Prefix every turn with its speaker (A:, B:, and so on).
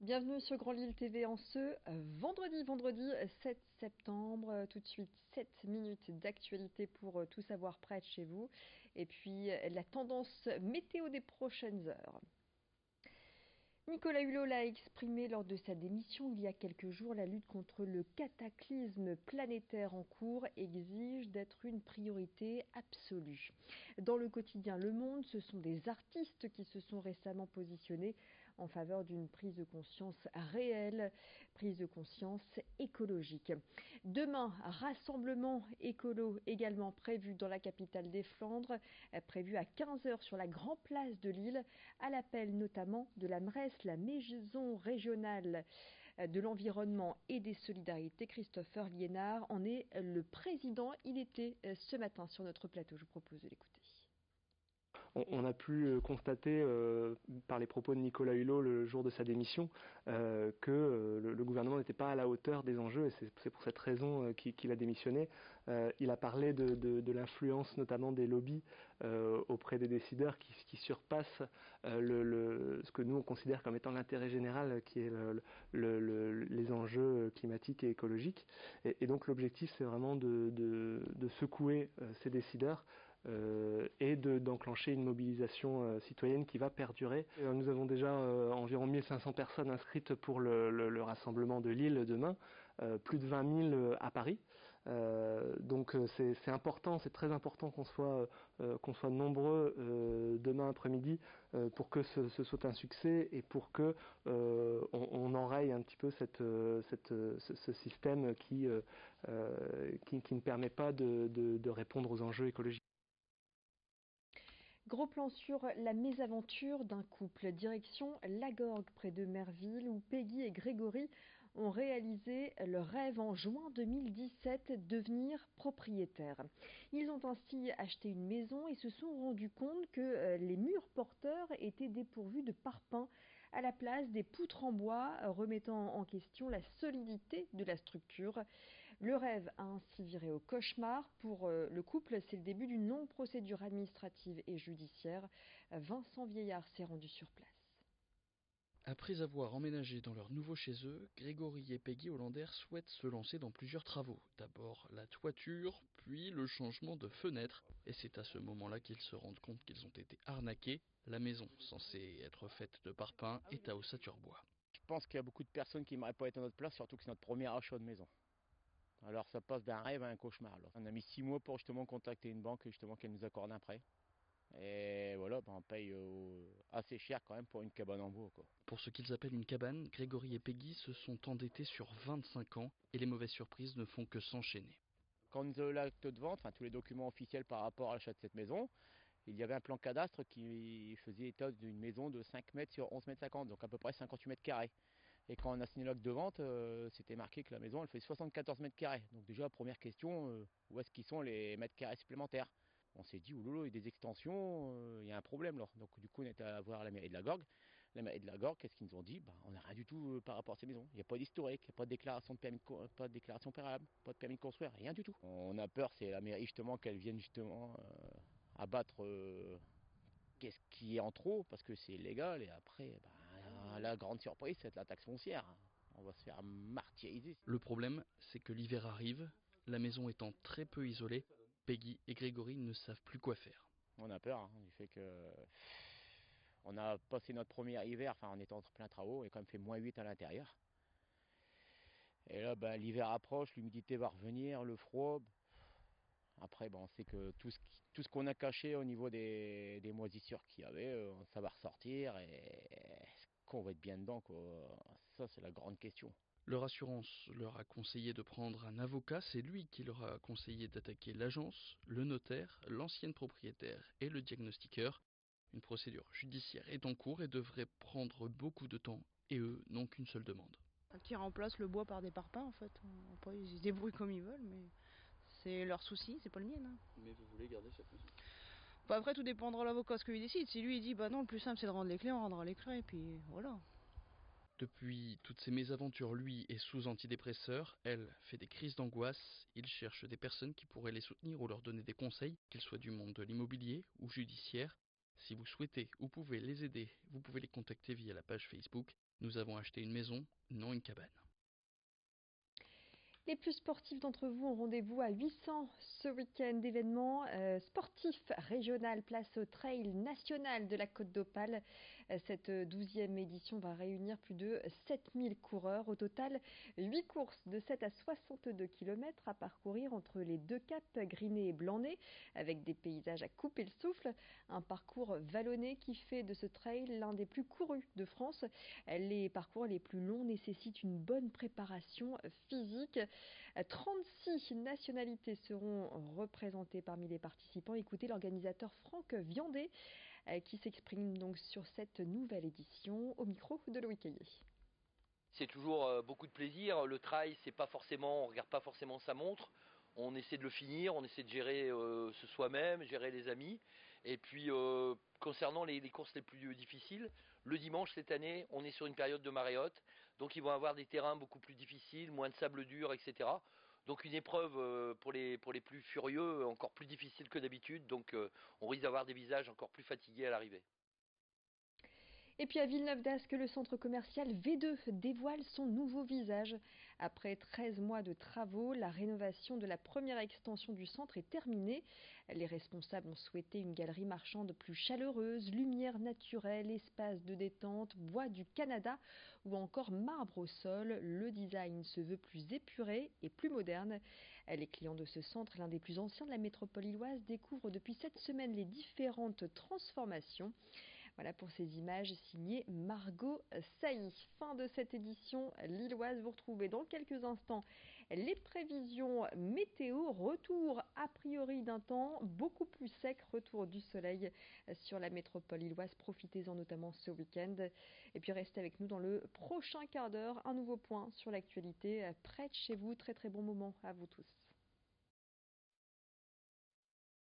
A: Bienvenue sur Grand Lille TV en ce vendredi 7 septembre. Tout de suite 7 minutes d'actualité pour tout savoir près de chez vous. Et puis la tendance météo des prochaines heures. Nicolas Hulot l'a exprimé lors de sa démission il y a quelques jours. La lutte contre le cataclysme planétaire en cours exige d'être une priorité absolue. Dans le quotidien Le Monde, ce sont des artistes qui se sont récemment positionnés en faveur d'une prise de conscience réelle, prise de conscience écologique. Demain, rassemblement écolo également prévu dans la capitale des Flandres, prévu à 15h sur la grande place de Lille, à l'appel notamment de la MRES, la Maison régionale de l'environnement et des solidarités. Christopher Liénard en est le président. Il était ce matin sur notre plateau. Je vous propose de l'écouter.
B: On a pu constater par les propos de Nicolas Hulot le jour de sa démission que le gouvernement n'était pas à la hauteur des enjeux et c'est pour cette raison qu'il a démissionné. Il a parlé de l'influence notamment des lobbies auprès des décideurs qui surpassent ce que nous on considère comme étant l'intérêt général qui est les enjeux climatiques et écologiques. Et donc l'objectif c'est vraiment de secouer ces décideurs et d'enclencher une mobilisation citoyenne qui va perdurer. Nous avons déjà environ 1500 personnes inscrites pour le rassemblement de Lille demain, plus de 20 000 à Paris. Donc c'est important, c'est très important qu'on soit nombreux demain après-midi pour que ce soit un succès et pour que on enraye un petit peu ce système qui ne permet pas de répondre aux enjeux écologiques.
A: Gros plan sur la mésaventure d'un couple. Direction Lagorgue, près de Merville, où Peggy et Grégory ont réalisé leur rêve en juin 2017, devenir propriétaires. Ils ont ainsi acheté une maison et se sont rendus compte que les murs porteurs étaient dépourvus de parpaings à la place des poutres en bois, remettant en question la solidité de la structure. Le rêve a ainsi viré au cauchemar. Pour le couple, c'est le début d'une longue procédure administrative et judiciaire. Vincent Vieillard s'est rendu sur place.
C: Après avoir emménagé dans leur nouveau chez eux, Grégory et Peggy Hollander souhaitent se lancer dans plusieurs travaux. D'abord la toiture, puis le changement de fenêtre. Et c'est à ce moment-là qu'ils se rendent compte qu'ils ont été arnaqués. La maison, censée être faite de parpaings, est à ossature-bois.
D: Je pense qu'il y a beaucoup de personnes qui n'aimeraient pas être à notre place, surtout que c'est notre premier achat de maison. Alors ça passe d'un rêve à un cauchemar. Alors. On a mis 6 mois pour justement contacter une banque justement qu'elle nous accorde un prêt. Et voilà, on paye assez cher quand même pour une cabane en bois, quoi.
C: Pour ce qu'ils appellent une cabane, Grégory et Peggy se sont endettés sur 25 ans et les mauvaises surprises ne font que s'enchaîner.
D: Quand on nous a eu l'acte de vente, tous les documents officiels par rapport à l'achat de cette maison, il y avait un plan cadastre qui faisait état d'une maison de 5 mètres sur 11 mètres 50, donc à peu près 58 mètres carrés. Et quand on a signé l'acte de vente, c'était marqué que la maison elle fait 74 mètres carrés. Donc déjà, première question, où est-ce qu'ils sont les mètres carrés supplémentaires? On s'est dit, oulolo, il y a des extensions, il y a un problème là. Donc du coup, on est allé voir la mairie de la Gorgue. La mairie de la Gorgue, qu'est-ce qu'ils nous ont dit? On n'a rien du tout par rapport à ces maisons. Il n'y a pas d'historique, il n'y a pas de déclaration de permis pas de déclaration préalable, pas de permis de construire, rien du tout. On a peur, c'est la mairie justement qu'elle vienne justement abattre qu'est-ce qui est en trop, parce que c'est illégal, et après, la grande surprise, c'est la taxe foncière. On va se faire martyriser.
C: Le problème, c'est que l'hiver arrive, la maison étant très peu isolée, Peggy et Grégory ne savent plus quoi faire.
D: On a peur du fait que on a passé notre premier hiver, en étant en plein travaux, et quand même fait -8 à l'intérieur. Et là, l'hiver approche, l'humidité va revenir, le froid. Après, on sait que tout ce qu'on a caché au niveau des moisissures qu'il y avait, ça va ressortir et est-ce qu'on va être bien dedans, quoi. Ça, c'est la grande question.
C: Leur assurance leur a conseillé de prendre un avocat, c'est lui qui leur a conseillé d'attaquer l'agence, le notaire, l'ancienne propriétaire et le diagnostiqueur. Une procédure judiciaire est en cours et devrait prendre beaucoup de temps et eux n'ont qu'une seule demande.
E: Qui remplacent le bois par des parpaings en fait. Après, ils se débrouillent comme ils veulent, mais c'est leur souci, c'est pas le mien.
C: Mais vous voulez garder cette maison?
E: Après, tout dépendra de l'avocat ce qu'il décide. Si lui il dit non, le plus simple c'est de rendre les clés, on rendra les clés et puis voilà.
C: Depuis toutes ces mésaventures, lui est sous antidépresseurs, elle fait des crises d'angoisse, il cherche des personnes qui pourraient les soutenir ou leur donner des conseils, qu'ils soient du monde de l'immobilier ou judiciaire. Si vous souhaitez ou pouvez les aider, vous pouvez les contacter via la page Facebook. Nous avons acheté une maison, non une cabane.
A: Les plus sportifs d'entre vous ont rendez-vous à 800 ce week-end d'événements sportifs régional place au Trail national de la Côte d'Opale. Cette 12e édition va réunir plus de 7000 coureurs. Au total, 8 courses de 7 à 62 km à parcourir entre les deux caps, Griné et Blanay, avec des paysages à couper le souffle. Un parcours vallonné qui fait de ce trail l'un des plus courus de France. Les parcours les plus longs nécessitent une bonne préparation physique. 36 nationalités seront représentées parmi les participants. Écoutez l'organisateur Franck Viandé qui s'exprime donc sur cette nouvelle édition au micro de Loïc Caillé.
F: C'est toujours beaucoup de plaisir. Le trail, c'est pas forcément, on regarde pas forcément sa montre. On essaie de le finir, on essaie de gérer ce soi-même, gérer les amis. Et puis concernant les courses les plus difficiles, le dimanche cette année, on est sur une période de marée haute, donc ils vont avoir des terrains beaucoup plus difficiles, moins de sable dur, etc. Donc une épreuve pour les plus furieux, encore plus difficile que d'habitude. Donc on risque d'avoir des visages encore plus fatigués à l'arrivée.
A: Et puis à Villeneuve d'Ascq, le centre commercial V2 dévoile son nouveau visage. Après 13 mois de travaux, la rénovation de la première extension du centre est terminée. Les responsables ont souhaité une galerie marchande plus chaleureuse, lumière naturelle, espace de détente, bois du Canada ou encore marbre au sol. Le design se veut plus épuré et plus moderne. Les clients de ce centre, l'un des plus anciens de la métropole lilloise, découvrent depuis cette semaine les différentes transformations. Voilà pour ces images signées Margot Sailly. Fin de cette édition lilloise. Vous retrouvez dans quelques instants les prévisions météo. Retour a priori d'un temps beaucoup plus sec. Retour du soleil sur la métropole lilloise. Profitez-en notamment ce week-end. Et puis restez avec nous dans le prochain quart d'heure. Un nouveau point sur l'actualité près de chez vous. Très très bon moment à vous tous.